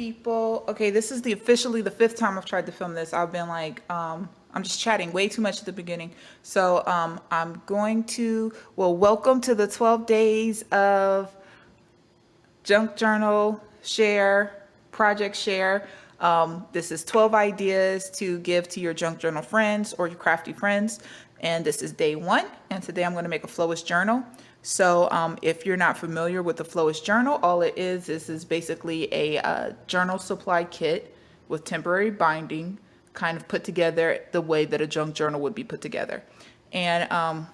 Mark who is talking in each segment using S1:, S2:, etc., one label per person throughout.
S1: people. Okay, this is officially the 5th time I've tried to film this. I've been like, I'm just chatting way too much at the beginning. So I'm going to, well, welcome to the 12 days of junk journal share, project share. This is 12 ideas to give to your junk journal friends or your crafty friends. And this is day 1. And today I'm going to make a flowist journal. So if you're not familiar with the flowist journal, all it is basically a journal supply kit with temporary binding, kind of put together the way that a junk journal would be put together. And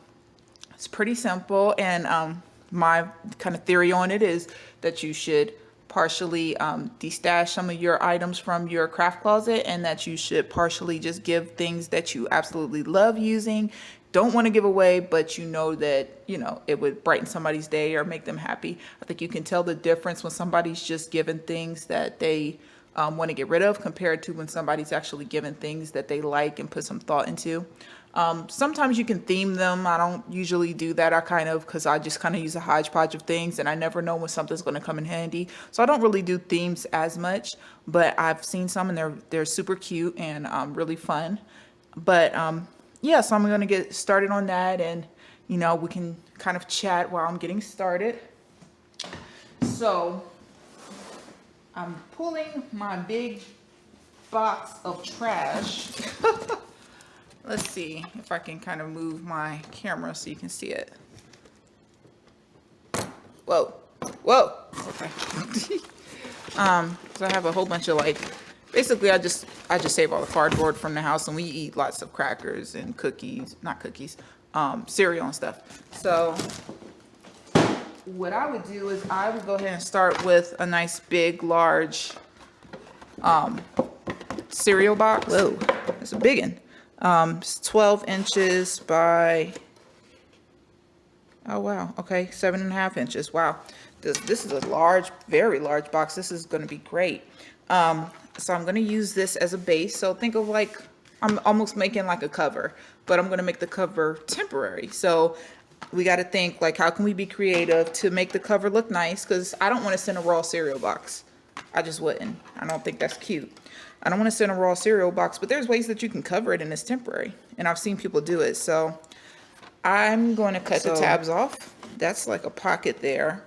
S1: it's pretty simple. And my kind of theory on it is that you should partially destash some of your items from your craft closet, and that you should partially just give things that you absolutely love using, don't want to give away, but you know that, you know, it would brighten somebody's day or make them happy. I think you can tell the difference when somebody's just given things that they want to get rid of compared to when somebody's actually given things that they like and put some thought into. Sometimes you can theme them. I don't usually do that. Because I just kind of use a hodgepodge of things, and I never know when something's going to come in handy. So I don't really do themes as much, but I've seen some and they're super cute and really fun. But yeah, so I'm going to get started on that, and you know, we can kind of chat while I'm getting started. So I'm pulling my big box of trash. Let's see if I can kind of move my camera so you can see it. Whoa, whoa, okay. So I have a whole bunch of basically I just save all the cardboard from the house, and we eat lots of crackers and cookies, not cookies, cereal and stuff. So what I would do is I would go ahead and start with a nice big, large cereal box. Whoa, that's a big one. It's 12 inches by, oh wow, okay, 7.5 inches. Wow, this is a large, very large box. This is going to be great. So I'm going to use this as a base. So think of I'm almost making like a cover, but I'm going to make the cover temporary. So we got to think how can we be creative to make the cover look nice? Because I don't want to send a raw cereal box. I just wouldn't. I don't think that's cute. I don't want to send a raw cereal box, but there's ways that you can cover it and it's temporary. And I've seen people do it. So I'm going to cut the tabs off. That's like a pocket there.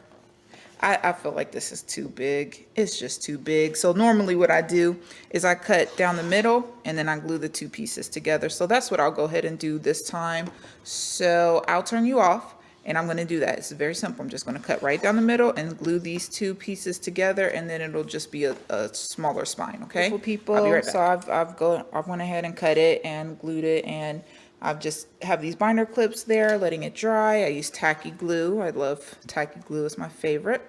S1: I feel like this is too big. It's just too big. So normally what I do is I cut down the middle and then I glue the 2 pieces together. So that's what I'll go ahead and do this time. So I'll turn you off and I'm going to do that. It's very simple. I'm just going to cut right down the middle and glue these 2 pieces together, and then it'll just be a smaller spine. Okay, people. I'll be right back. So I've went ahead and cut it and glued it, and I've just have these binder clips there, letting it dry. I use tacky glue. I love tacky glue. It's my favorite.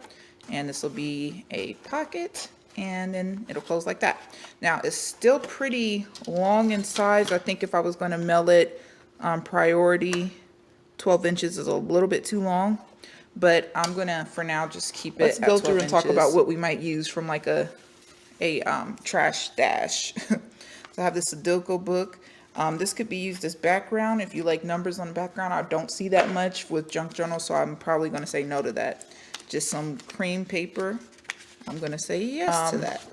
S1: And this will be a pocket, and then it'll close like that. Now it's still pretty long in size. I think if I was going to mail it priority, 12 inches is a little bit too long, but I'm going to, for now, just keep it at 12 inches. Let's go through and talk about what we might use from a trash stash. So I have this Sudoku book. This could be used as background if you like numbers on the background. I don't see that much with junk journal, so I'm probably going to say no to that. Just some cream paper. I'm going to say yes to that.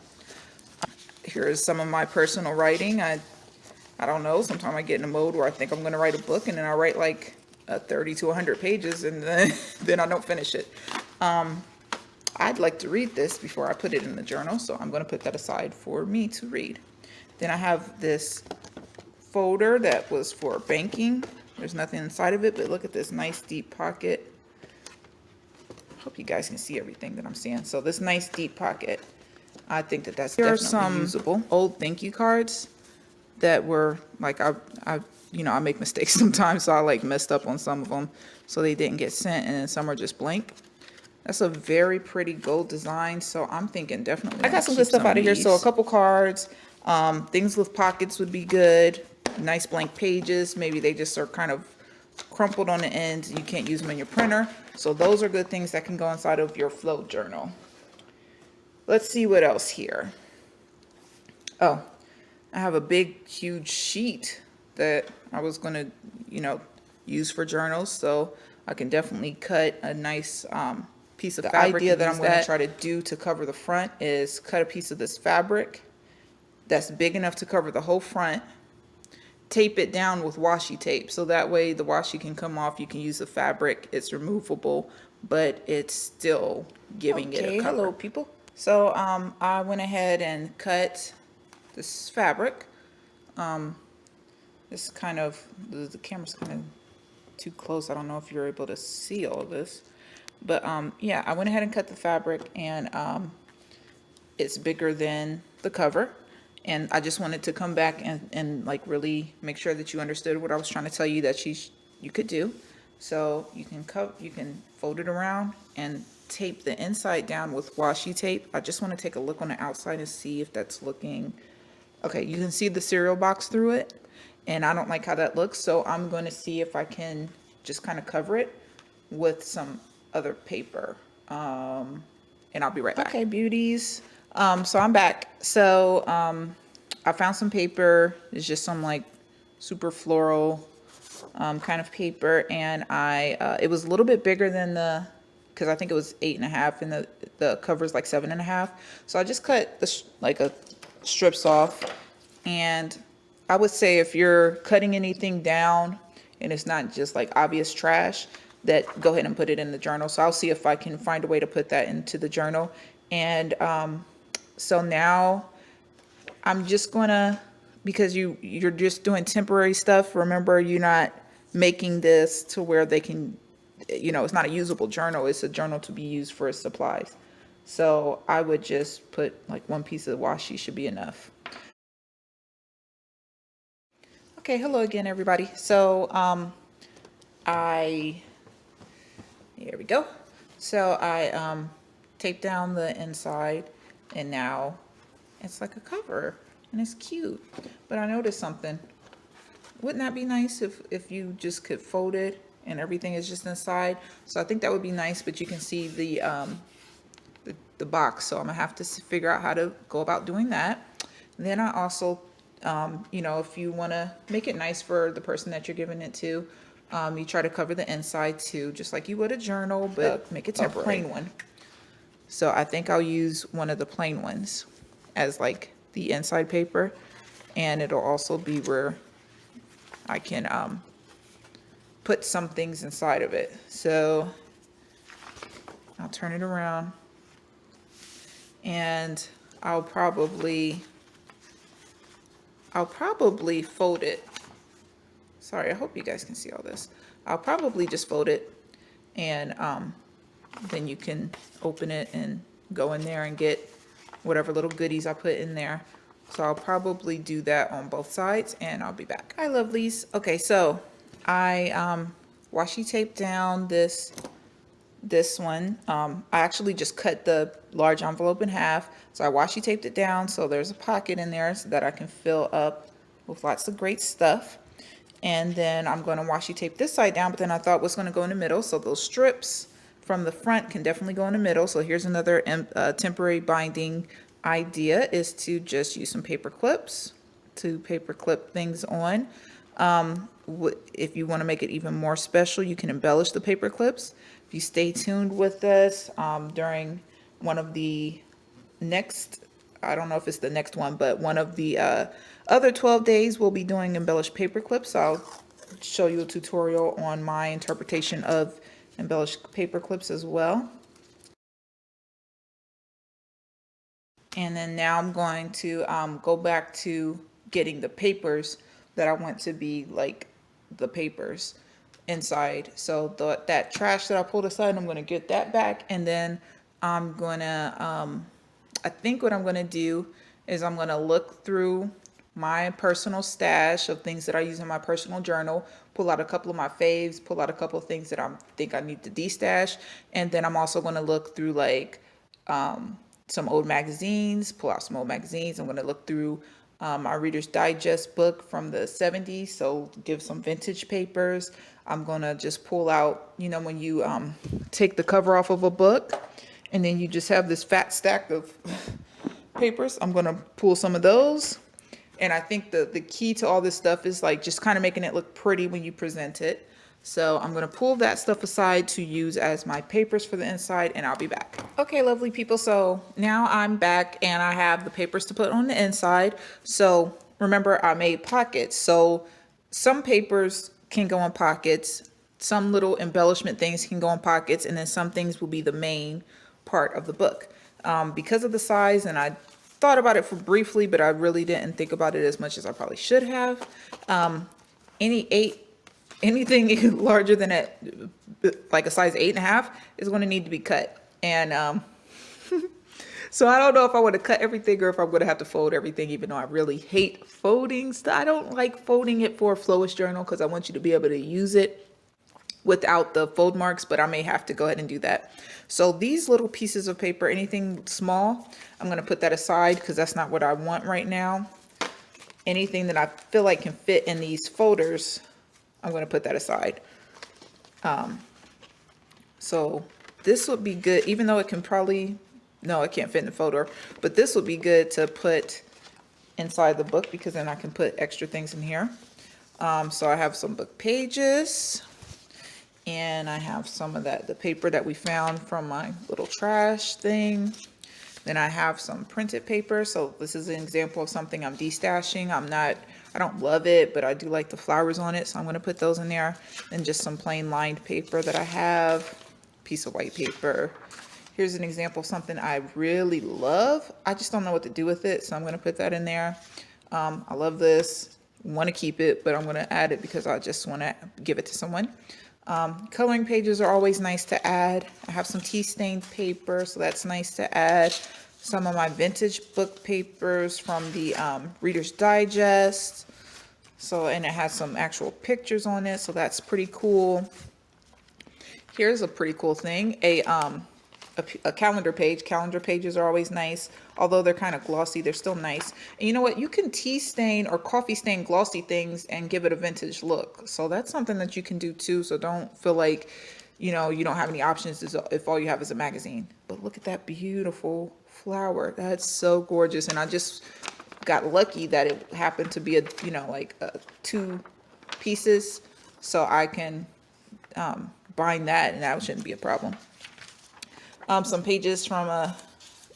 S1: Here's some of my personal writing. I don't know. Sometimes I get in a mode where I think I'm going to write a book, and then I write 30 to 100 pages, and then I don't finish it. I'd like to read this before I put it in the journal, so I'm going to put that aside for me to read. Then I have this folder that was for banking. There's nothing inside of it, but look at this nice deep pocket. Hope you guys can see everything that I'm seeing. So this nice deep pocket, I think that's definitely usable. Old thank you cards that were I make mistakes sometimes, so I messed up on some of them, so they didn't get sent, and then some are just blank. That's a very pretty gold design, so I'm thinking definitely I got some good stuff out of here. So a couple cards, things with pockets would be good. Nice blank pages. Maybe they just are kind of crumpled on the ends. You can't use them in your printer. So those are good things that can go inside of your flow journal. Let's see what else here. Oh, I have a big, huge sheet that I was going to, use for journals. So I can definitely cut a nice piece of fabric. The idea that I'm going to try to do to cover the front is cut a piece of this fabric that's big enough to cover the whole front, tape it down with washi tape, so that way the washi can come off. You can use the fabric, it's removable, but it's still giving it a cover. Hello people. So I went ahead and cut this fabric. This kind of, the camera's kind of too close. I don't know if you're able to see all this, but yeah, I went ahead and cut the fabric, and it's bigger than the cover. And I just wanted to come back and like really make sure that you understood what I was trying to tell you that you could do. So you can fold it around and tape the inside down with washi tape. I just want to take a look on the outside and see if that's looking okay. You can see the cereal box through it, and I don't like how that looks. So I'm going to see if I can just kind of cover it with some other paper. And I'll be right back. Okay, beauties. So I'm back. So I found some paper. It's just some like super floral kind of paper, and it was a little bit bigger than because I think it was 8.5 and the cover's like 7.5. So I just cut the strips off, and I would say if you're cutting anything down and it's not just like obvious trash, that go ahead and put it in the journal. So I'll see if I can find a way to put that into the journal. And so now I'm just gonna, because you're just doing temporary stuff. Remember, you're not making this to where they can, it's not a usable journal. It's a journal to be used for supplies. So I would just put like one piece of washi should be enough. Okay, hello again, everybody. So here we go. So I taped down the inside, and now it's like a cover, and it's cute. But I noticed something. Wouldn't that be nice if you just could fold it and everything is just inside? So I think that would be nice, but you can see the box. So I'm gonna have to figure out how to go about doing that. And then I also, if you wanna make it nice for the person that you're giving it to, you try to cover the inside too, just like you would a journal, but make it temporary. A plain one. So I think I'll use one of the plain ones as like the inside paper, and it'll also be where I can put some things inside of it. So I'll turn it around, and I'll probably fold it. Sorry, I hope you guys can see all this. I'll probably just fold it, and then you can open it and go in there and get whatever little goodies I put in there. So I'll probably do that on both sides, and I'll be back. Hi, lovelies. Okay, so I washi taped down this one. I actually just cut the large envelope in half. So I washi taped it down so there's a pocket in there so that I can fill up with lots of great stuff. And then I'm going to washi tape this side down, but then I thought what's going to go in the middle. So those strips from the front can definitely go in the middle. So here's another temporary binding idea, is to just use some paper clips to paper clip things on. If you want to make it even more special, you can embellish the paper clips. If you stay tuned with us during one of the next, I don't know if it's the next one, but one of the other 12 days we'll be doing embellished paper clips. I'll show you a tutorial on my interpretation of embellished paper clips as well. And then now I'm going to go back to getting the papers that I want to be like the papers inside. So that trash that I pulled aside, I'm going to get that back. And then I'm going to, I think what I'm going to do is I'm going to look through my personal stash of things that I use in my personal journal, pull out a couple of my faves, pull out a couple of things that I think I need to destash. And then I'm also going to look through like some old magazines, pull out some old magazines. I'm going to look through my Reader's Digest book from the 70s, so give some vintage papers. I'm going to just pull out, when you take the cover off of a book and then you just have this fat stack of papers, I'm going to pull some of those. And I think the key to all this stuff is like just kind of making it look pretty when you present it. So I'm going to pull that stuff aside to use as my papers for the inside, and I'll be back. Okay, lovely people. So now I'm back and I have the papers to put on the inside. So remember, I made pockets. So some papers can go in pockets. Some little embellishment things can go in pockets, and then some things will be the main part of the book. Because of the size, and I thought about it for briefly, but I really didn't think about it as much as I probably should have. Anything larger than like a size 8.5 is going to need to be cut. And so I don't know if I want to cut everything or if I'm going to have to fold everything, even though I really hate folding stuff. I don't like folding it for a flowist journal because I want you to be able to use it without the fold marks, but I may have to go ahead and do that. So these little pieces of paper, anything small, I'm going to put that aside because that's not what I want right now. Anything that I feel like can fit in these folders, I'm going to put that aside. So this would be good, even though it can probably, no, it can't fit in the folder, but this would be good to put inside the book because then I can put extra things in here. So I have some book pages, and I have some of the paper that we found from my little trash thing. Then I have some printed paper. So this is an example of something I'm destashing. I don't love it, but I do like the flowers on it. So I'm going to put those in there. And just some plain lined paper that I have. Piece of white paper. Here's an example of something I really love. I just don't know what to do with it. So I'm going to put that in there. I love this. Want to keep it, but I'm going to add it because I just want to give it to someone. Coloring pages are always nice to add. I have some tea stained paper, so that's nice to add. Some of my vintage book papers from the Reader's Digest. So, and it has some actual pictures on it, so that's pretty cool. Here's a pretty cool thing, a calendar page. Calendar pages are always nice. Although they're kind of glossy, they're still nice. And you know what? You can tea stain or coffee stain glossy things and give it a vintage look. So that's something that you can do too. So don't feel like, you don't have any options if all you have is a magazine. But look at that beautiful flower. That's so gorgeous. And I just got lucky that it happened to be like 2 pieces. So I can bind that, and that shouldn't be a problem. Some pages from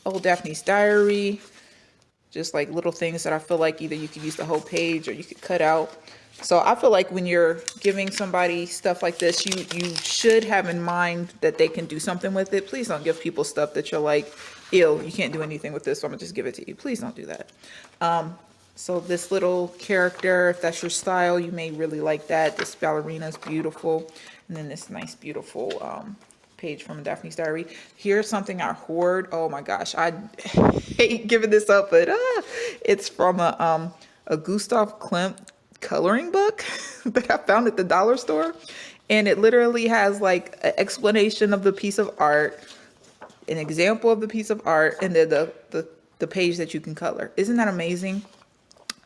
S1: old Daphne's diary, just like little things that I feel like either you could use the whole page or you could cut out. So I feel like when you're giving somebody stuff like this, you should have in mind that they can do something with it. Please don't give people stuff that you're like, ew, you can't do anything with this, so I'm gonna just give it to you. Please don't do that. So this little character, if that's your style, you may really like that. This ballerina is beautiful. And then this nice, beautiful page from Daphne's diary. Here's something I hoard. Oh my gosh, I hate giving this up, but it's from a Gustav Klimt coloring book that I found at the dollar store, and it literally has like an explanation of the piece of art, an example of the piece of art, and then the page that you can color. Isn't that amazing?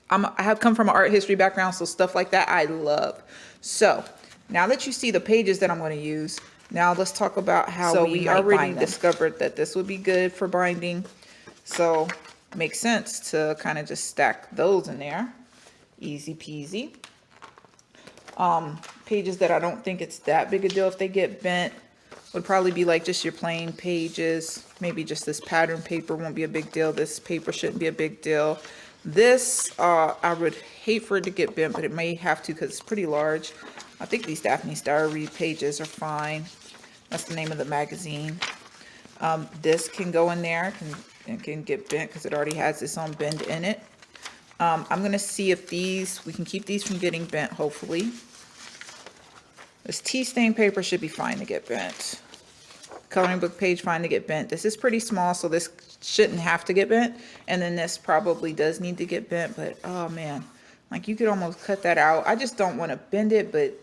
S1: I have come from an art history background, so stuff like that I love. So now that you see the pages that I'm going to use, now let's talk about how we already discovered that this would be good for binding. So makes sense to kind of just stack those in there. Easy peasy. Pages that I don't think it's that big a deal if they get bent would probably be like just your plain pages. Maybe just this pattern paper won't be a big deal. This paper shouldn't be a big deal. This, I would hate for it to get bent, but it may have to because it's pretty large. I think these Daphne's Diary pages are fine. That's the name of the magazine. This can go in there and can get bent because it already has its own bend in it. I'm going to see if we can keep these from getting bent, hopefully. This tea stain paper should be fine to get bent. Coloring book page, fine to get bent. This is pretty small, so this shouldn't have to get bent. And then this probably does need to get bent, but oh man, like you could almost cut that out. I just don't want to bend it, but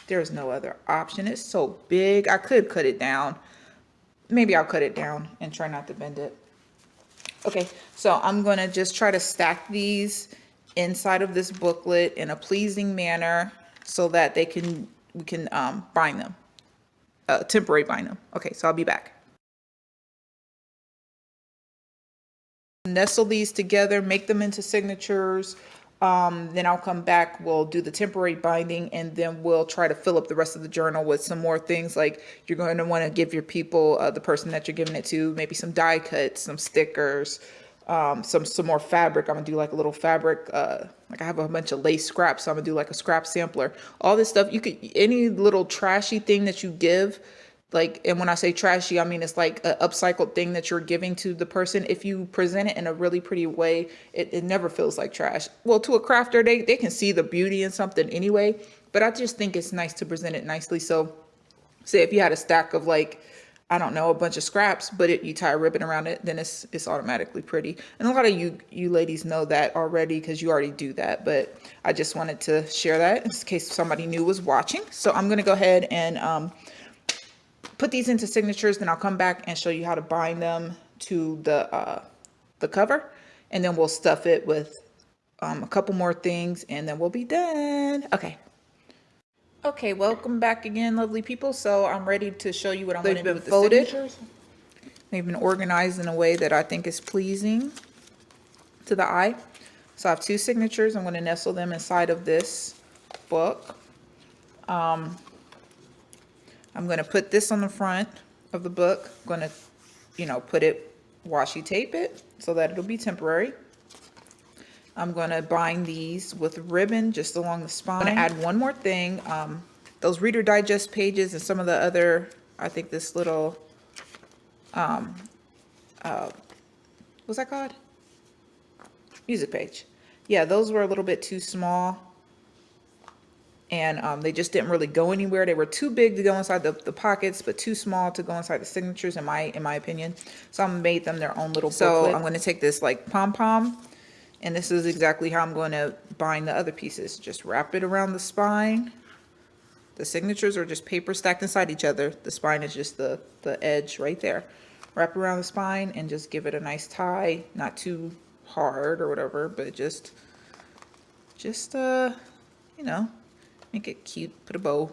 S1: there's no other option. It's so big. I could cut it down. Maybe I'll cut it down and try not to bend it. Okay, so I'm going to just try to stack these inside of this booklet in a pleasing manner so that we can bind them, temporary bind them. Okay, so I'll be back. Nestle these together, make them into signatures. Then I'll come back, we'll do the temporary binding, and then we'll try to fill up the rest of the journal with some more things. Like you're going to want to give your people, the person that you're giving it to, maybe some die cuts, some stickers, some more fabric. I'm gonna do like a little fabric, like I have a bunch of lace scraps, so I'm gonna do like a scrap sampler. All this stuff, you could, any little trashy thing that you give, like, and when I say trashy, I mean it's like an upcycled thing that you're giving to the person. If you present it in a really pretty way, it never feels like trash. Well, to a crafter, they can see the beauty in something anyway, but I just think it's nice to present it nicely. So say if you had a stack of like, I don't know, a bunch of scraps, but you tie a ribbon around it, then it's automatically pretty. And a lot of you ladies know that already because you already do that, but I just wanted to share that in case somebody new was watching. So I'm gonna go ahead and put these into signatures, then I'll come back and show you how to bind them to the cover, and then we'll stuff it with a couple more things, and then we'll be done. Okay, welcome back again, lovely people. So I'm ready to show you what I'm going to do with the signatures. They've been organized in a way that I think is pleasing to the eye. So I have 2 signatures. I'm going to nestle them inside of this book. I'm going to put this on the front of the book. I'm going to, put it, washi tape it so that it'll be temporary. I'm going to bind these with ribbon just along the spine. I'm going to add one more thing. Those Reader Digest pages and some of the other, I think this little, what's that called? Music page. Yeah, those were a little bit too small. And they just didn't really go anywhere. They were too big to go inside the pockets, but too small to go inside the signatures, in my opinion. So I made them their own little booklet. So I'm going to take this like pom-pom, and this is exactly how I'm going to bind the other pieces. Just wrap it around the spine. The signatures are just paper stacked inside each other. The spine is just the edge right there. Wrap around the spine and just give it a nice tie. Not too hard or whatever, but just make it cute. Put a bow,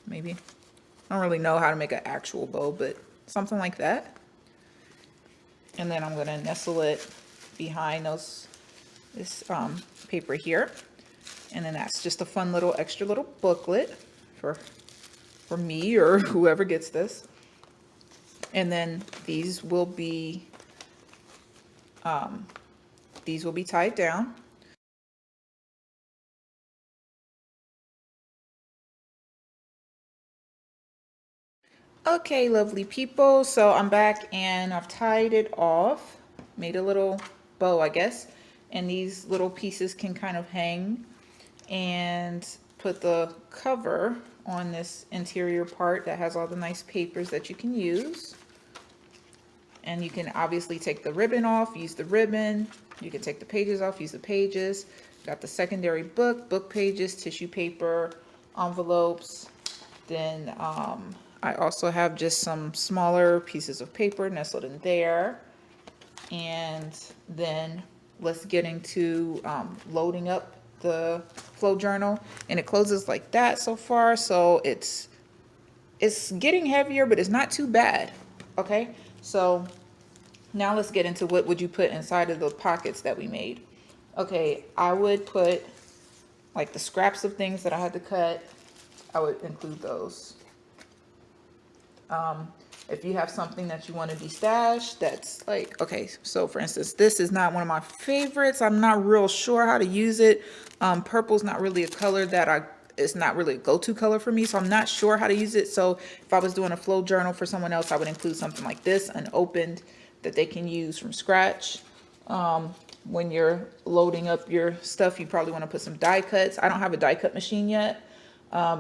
S1: maybe. I don't really know how to make an actual bow, but something like that. And then I'm gonna nestle it behind this paper here. And then that's just a fun little extra little booklet for me or whoever gets this. And then these will be tied down. Okay, lovely people, so I'm back and I've tied it off, made a little bow, I guess, and these little pieces can kind of hang, and put the cover on this interior part that has all the nice papers that you can use. And you can obviously take the ribbon off, use the ribbon. You can take the pages off, use the pages. Got the secondary book pages, tissue paper, envelopes. Then I also have just some smaller pieces of paper nestled in there. And then let's get into loading up the flow journal. And it closes like that so far. So it's getting heavier, but it's not too bad. Okay, so now let's get into what would you put inside of the pockets that we made. Okay, I would put like the scraps of things that I had to cut. I would include those. If you have something that you want to destash, that's like, okay, so for instance, this is not one of my favorites. I'm not real sure how to use it. Purple's not really a color that it's not really a go-to color for me, so I'm not sure how to use it. So if I was doing a flow journal for someone else, I would include something like this, unopened, that they can use from scratch. When you're loading up your stuff, you probably want to put some die cuts. I don't have a die cut machine yet.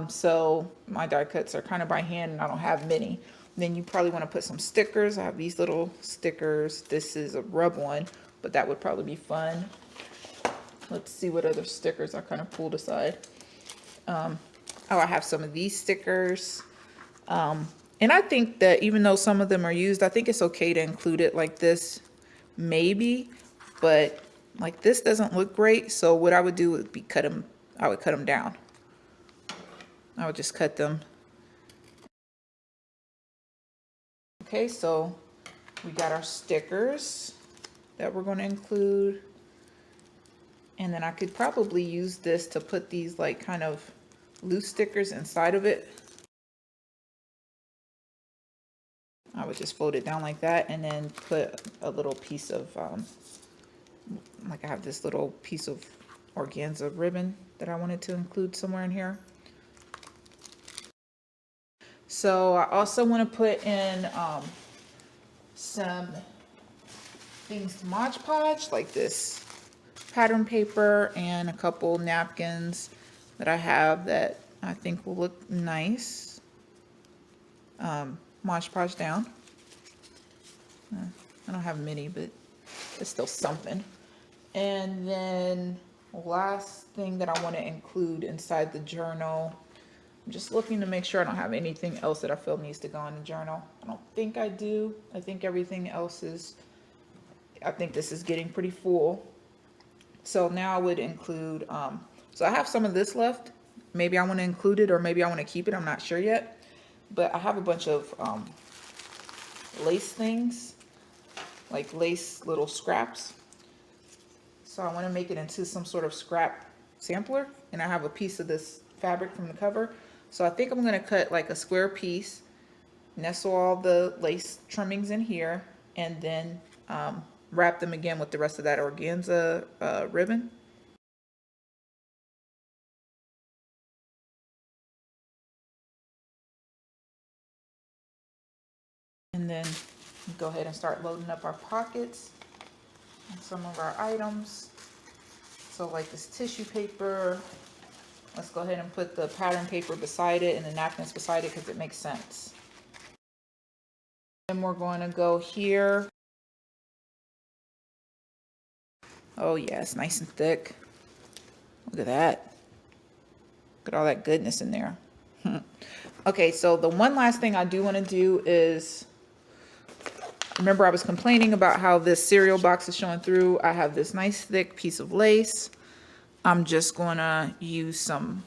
S1: So my die cuts are kind of by hand and I don't have many. Then you probably want to put some stickers. I have these little stickers. This is a rub one, but that would probably be fun. Let's see what other stickers I kind of pulled aside. Oh, I have some of these stickers. And I think that even though some of them are used, I think it's okay to include it like this, maybe, but like this doesn't look great. So what I would do would be I would cut them down. I would just cut them. Okay, so we got our stickers that we're going to include. And then I could probably use this to put these like kind of loose stickers inside of it. I would just fold it down like that and then put a little piece of, like I have this little piece of organza ribbon that I wanted to include somewhere in here. So I also want to put in some things to Mod Podge, like this pattern paper and a couple napkins that I have that I think will look nice. Mod Podge down. I don't have many, but it's still something. And then last thing that I want to include inside the journal, I'm just looking to make sure I don't have anything else that I feel needs to go in the journal. I don't think I do. I think everything else is, I think this is getting pretty full. So now I would include, so I have some of this left. Maybe I want to include it or maybe I want to keep it. I'm not sure yet. But I have a bunch of lace things, like lace little scraps. So I want to make it into some sort of scrap sampler. And I have a piece of this fabric from the cover. So I think I'm going to cut like a square piece, nestle all the lace trimmings in here, and then wrap them again with the rest of that organza ribbon. And then go ahead and start loading up our pockets and some of our items. So like this tissue paper, let's go ahead and put the pattern paper beside it and the napkins beside it because it makes sense. Then we're going to go here. Oh yeah, it's nice and thick. Look at that. Look at all that goodness in there. Okay, so the one last thing I do want to do is, remember I was complaining about how this cereal box is showing through. I have this nice thick piece of lace. I'm just going to use some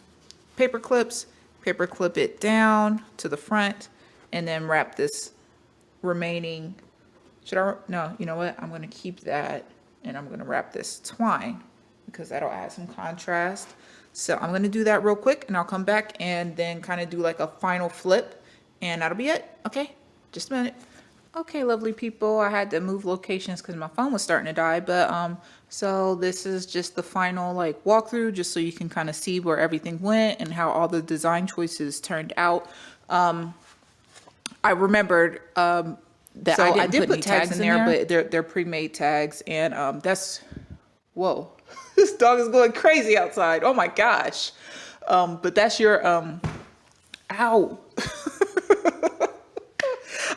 S1: paper clips, paper clip it down to the front, and then wrap this remaining, no, you know what? I'm going to keep that and I'm going to wrap this twine because that'll add some contrast. So I'm going to do that real quick and I'll come back and then kind of do like a final flip and that'll be it. Okay, just a minute. Okay, lovely people, I had to move locations because my phone was starting to die, but so this is just the final like walkthrough, just so you can kind of see where everything went and how all the design choices turned out. I remembered that so I did put tags in there, but they're pre-made tags, and that's, whoa, this dog is going crazy outside. Oh my gosh, but that's your ow.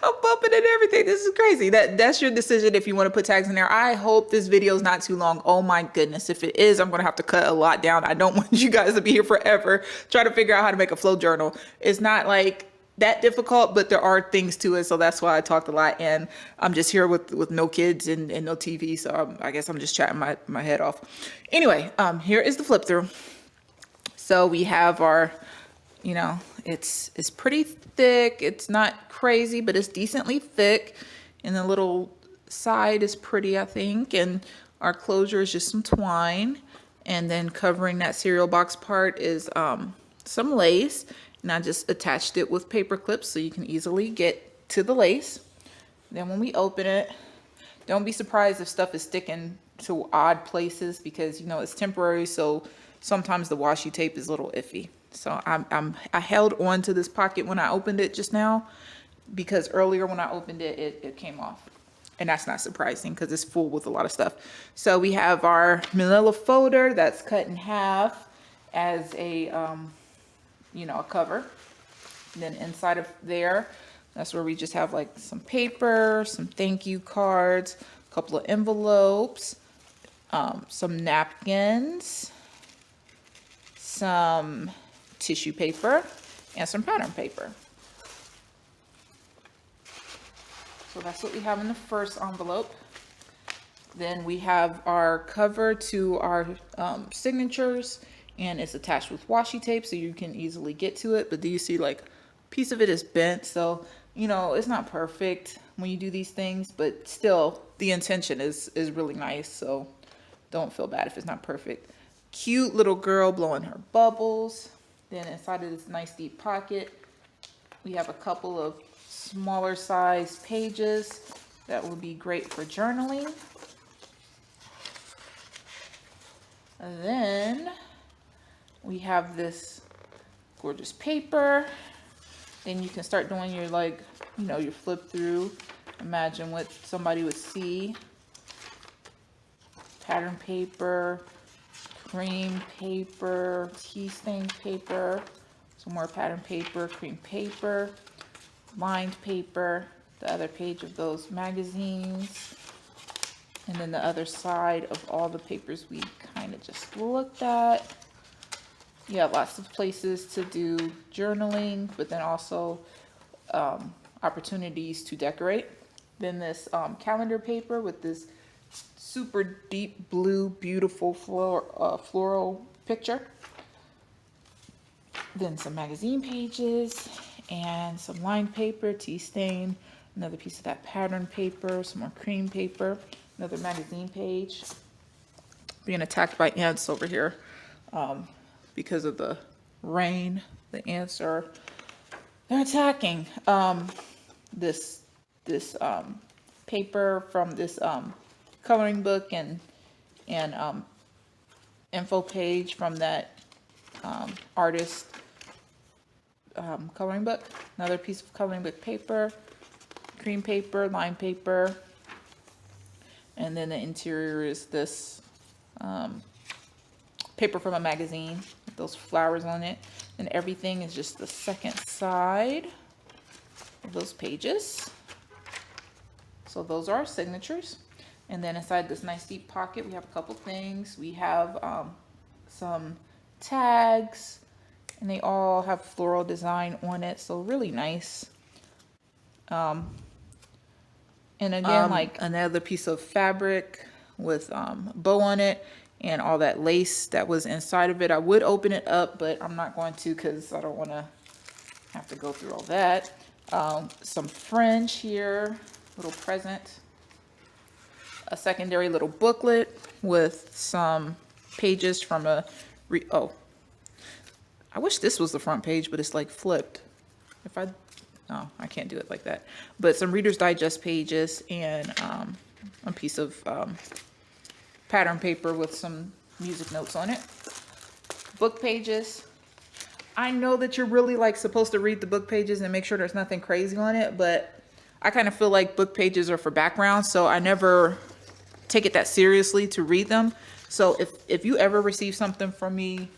S1: I'm bumping and everything. This is crazy. That's your decision if you want to put tags in there. I hope this video is not too long. Oh my goodness. If it is, I'm going to have to cut a lot down. I don't want you guys to be here forever trying to figure out how to make a flow journal. It's not like that difficult, but there are things to it. So that's why I talked a lot. And I'm just here with no kids and no TV. So I guess I'm just chatting my head off. Anyway, here is the flip through. So we have our, you know, it's pretty thick. It's not crazy, but it's decently thick. And the little side is pretty, I think. And our closure is just some twine. And then covering that cereal box part is some lace. And I just attached it with paper clips so you can easily get to the lace. Then when we open it, don't be surprised if stuff is sticking to odd places because, you know, it's temporary. So sometimes the washi tape is a little iffy. So I held on to this pocket when I opened it just now because earlier when I opened it, it came off. And that's not surprising because it's full with a lot of stuff. So we have our manila folder that's cut in half as a, you know, a cover. And then inside of there, that's where we just have like some paper, some thank you cards, a couple of envelopes, some napkins, some tissue paper, and some pattern paper. So that's what we have in the first envelope. Then we have our cover to our signatures, and it's attached with washi tape so you can easily get to it. But do you see like a piece of it is bent? So, you know, it's not perfect when you do these things, but still the intention is really nice. So don't feel bad if it's not perfect. Cute little girl blowing her bubbles. Then inside of this nice deep pocket, we have a couple of smaller size pages that will be great for journaling. And then we have this gorgeous paper. Then you can start doing your, like, you know, your flip through. Imagine what somebody would see. Pattern paper, cream paper, tea stained paper, some more pattern paper, cream paper, lined paper, the other page of those magazines, and then the other side of all the papers we kind of just looked at. Yeah, lots of places to do journaling, but then also opportunities to decorate. Then this calendar paper with this super deep blue, beautiful floral picture. Then some magazine pages and some lined paper, tea stain, another piece of that pattern paper, some more cream paper, another magazine page. Being attacked by ants over here because of the rain. The ants they're attacking. This paper from this coloring book and info page from that artist coloring book. Another piece of coloring book paper, cream paper, lined paper, and then the interior is this paper from a magazine with those flowers on it. And everything is just the second side of those pages. So those are our signatures. And then inside this nice deep pocket, we have a couple things. We have some tags, and they all have floral design on it, so really nice. And again, like another piece of fabric with bow on it and all that lace that was inside of it. I would open it up, but I'm not going to because I don't want to have to go through all that. Some fringe here, little present. A secondary little booklet with some pages from a, oh, I wish this was the front page, but it's like flipped. No, I can't do it like that. But some Reader's Digest pages and a piece of pattern paper with some music notes on it. Book pages. I know that you're really like supposed to read the book pages and make sure there's nothing crazy on it, but I kind of feel like book pages are for background, so I never take it that seriously to read them. So if you ever receive something from me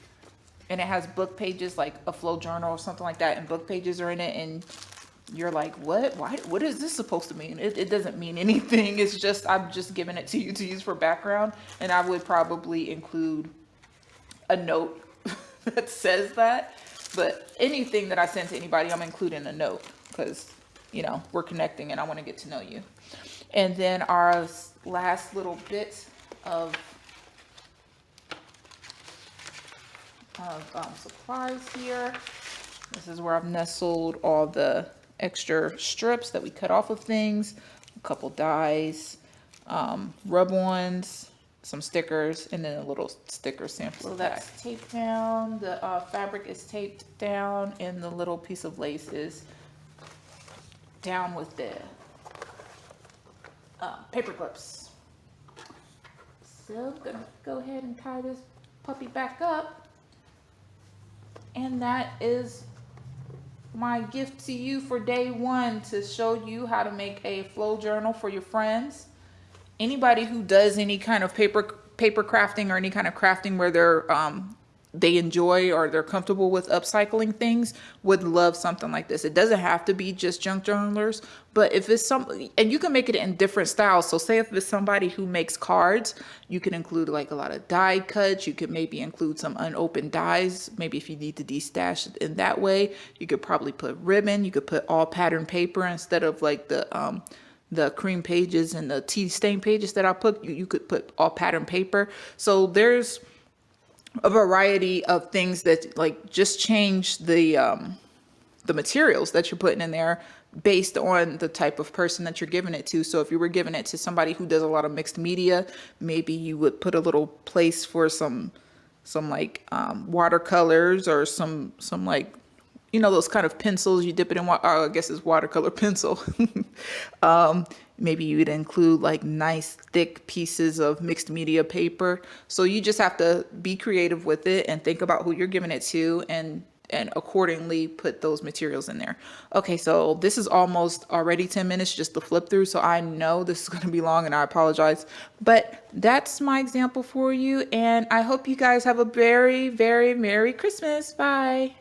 S1: and it has book pages, like a flow journal or something like that, and book pages are in it, and you're like, what? Why? What is this supposed to mean? It doesn't mean anything. It's just, I'm just giving it to you to use for background. And I would probably include a note that says that. But anything that I send to anybody, I'm including a note because, you know, we're connecting and I want to get to know you. And then our last little bit of supplies here. This is where I've nestled all the extra strips that we cut off of things, a couple dies, rub-ons, some stickers, and then a little sticker sampler. So that's taped down, the fabric is taped down, and the little piece of lace is down with the paper clips. So I'm gonna go ahead and tie this puppy back up. And that is my gift to you for day one, to show you how to make a flow journal for your friends. Anybody who does any kind of paper crafting or any kind of crafting where they enjoy or they're comfortable with upcycling things would love something like this. It doesn't have to be just junk journalers, but if it's somebody, and you can make it in different styles. So say if it's somebody who makes cards, you can include like a lot of die cuts. You could maybe include some unopened dies. Maybe if you need to destash it in that way, you could probably put ribbon. You could put all pattern paper instead of like the cream pages and the tea stain pages that I put. You could put all pattern paper. So there's a variety of things that like just change the the materials that you're putting in there based on the type of person that you're giving it to. So if you were giving it to somebody who does a lot of mixed media, maybe you would put a little place for some like watercolors, or some like, you know, those kind of pencils you dip it in water. Oh, I guess it's watercolor pencil. Maybe you'd include like nice thick pieces of mixed media paper. So you just have to be creative with it and think about who you're giving it to, and accordingly put those materials in there. Okay, so this is almost already 10 minutes just to flip through. So I know this is going to be long and I apologize, but that's my example for you. And I hope you guys have a very, very Merry Christmas. Bye.